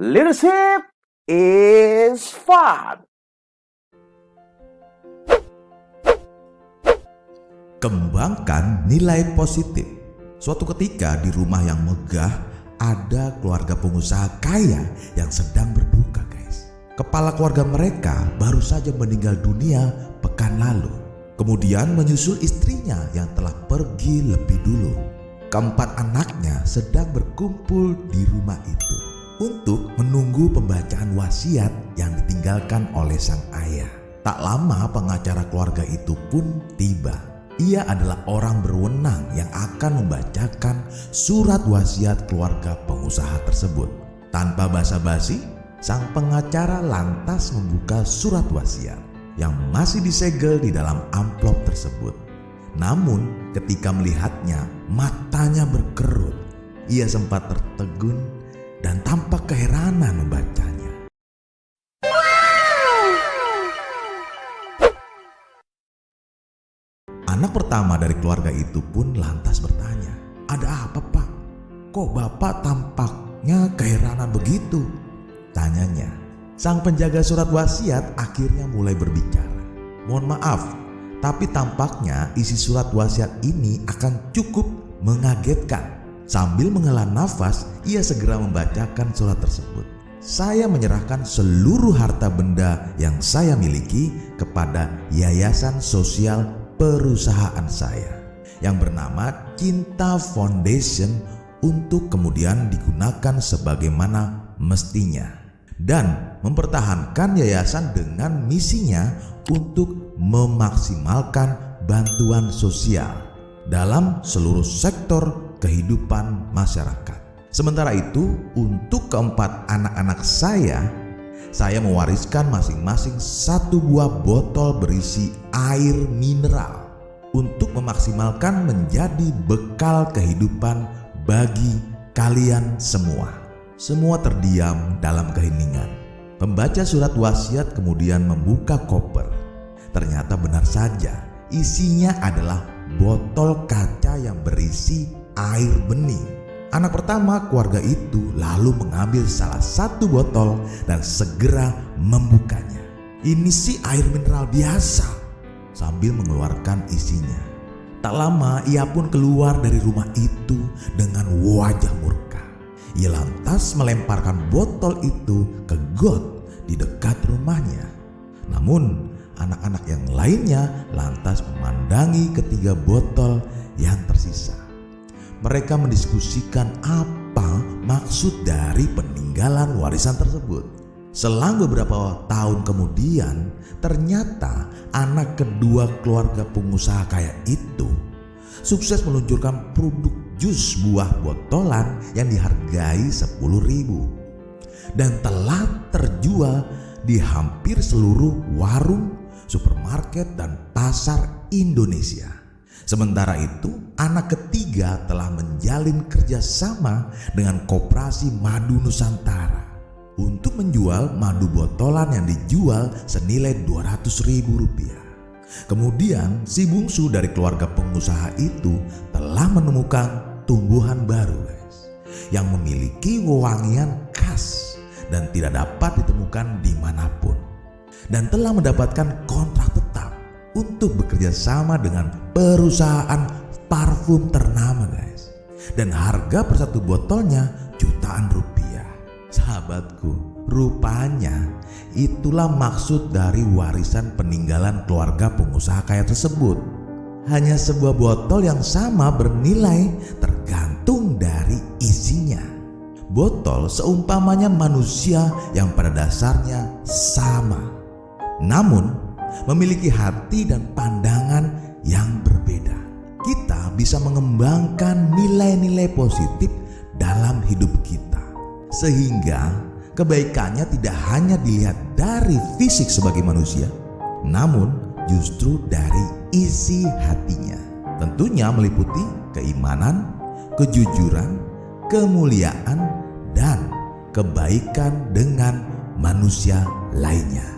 Leadership is fun. Kembangkan nilai positif. Suatu ketika di rumah yang megah ada keluarga pengusaha kaya yang sedang berduka, guys. Kepala keluarga mereka baru saja meninggal dunia pekan lalu. Kemudian menyusul istrinya yang telah pergi lebih dulu. Keempat anaknya sedang berkumpul di rumah itu untuk menunggu pembacaan wasiat yang ditinggalkan oleh sang ayah. Tak lama pengacara keluarga itu pun tiba. Ia adalah orang berwenang yang akan membacakan surat wasiat keluarga pengusaha tersebut. Tanpa basa-basi, sang pengacara lantas membuka surat wasiat yang masih disegel di dalam amplop tersebut. Namun ketika melihatnya, matanya berkerut. Ia sempat tertegun dan tampak keheranan membacanya. Anak pertama dari keluarga itu pun lantas bertanya, "Ada apa, Pak? Kok Bapak tampaknya keheranan begitu?" tanyanya. Sang penjaga surat wasiat akhirnya mulai berbicara. "Mohon maaf, tapi tampaknya isi surat wasiat ini akan cukup mengagetkan." Sambil menghela nafas, ia segera membacakan surat tersebut. "Saya menyerahkan seluruh harta benda yang saya miliki kepada Yayasan Sosial perusahaan saya yang bernama Cinta Foundation untuk kemudian digunakan sebagaimana mestinya dan mempertahankan yayasan dengan misinya untuk memaksimalkan bantuan sosial dalam seluruh sektor kehidupan masyarakat. Sementara itu, untuk keempat anak-anak saya mewariskan masing-masing satu buah botol berisi air mineral untuk memaksimalkan menjadi bekal kehidupan bagi kalian semua." Semua terdiam dalam keheningan. Pembaca surat wasiat kemudian membuka koper. Ternyata benar saja, isinya adalah botol kaca yang berisi air bening. Anak pertama keluarga itu lalu mengambil salah satu botol dan segera membukanya. "Ini sih air mineral biasa," sambil mengeluarkan isinya. Tak lama ia pun keluar dari rumah itu dengan wajah murka. Ia lantas melemparkan botol itu ke got di dekat rumahnya. Namun anak-anak yang lainnya lantas memandangi ketiga botol yang tersisa. Mereka mendiskusikan apa maksud dari peninggalan warisan tersebut. Selang beberapa tahun kemudian, ternyata anak kedua keluarga pengusaha kaya itu sukses meluncurkan produk jus buah botolan yang dihargai 10.000 dan telah terjual di hampir seluruh warung, supermarket, dan pasar Indonesia. Sementara itu, anak ketiga telah menjalin kerjasama dengan Koperasi Madu Nusantara untuk menjual madu botolan yang dijual senilai Rp200.000. Kemudian si bungsu dari keluarga pengusaha itu telah menemukan tumbuhan baru, guys, yang memiliki wewangian khas dan tidak dapat ditemukan dimanapun, dan telah mendapatkan kontrak tetap untuk bekerja sama dengan perusahaan parfum ternama, guys. Dan harga per satu botolnya jutaan rupiah. Sahabatku, rupanya itulah maksud dari warisan peninggalan keluarga pengusaha kaya tersebut. Hanya sebuah botol yang sama bernilai tergantung dari isinya. Botol seumpamanya manusia yang pada dasarnya sama, namun memiliki hati dan pandangan yang berbeda. Kita bisa mengembangkan nilai-nilai positif dalam hidup kita, sehingga kebaikannya tidak hanya dilihat dari fisik sebagai manusia, namun justru dari isi hatinya. Tentunya meliputi keimanan, kejujuran, kemuliaan, dan kebaikan dengan manusia lainnya.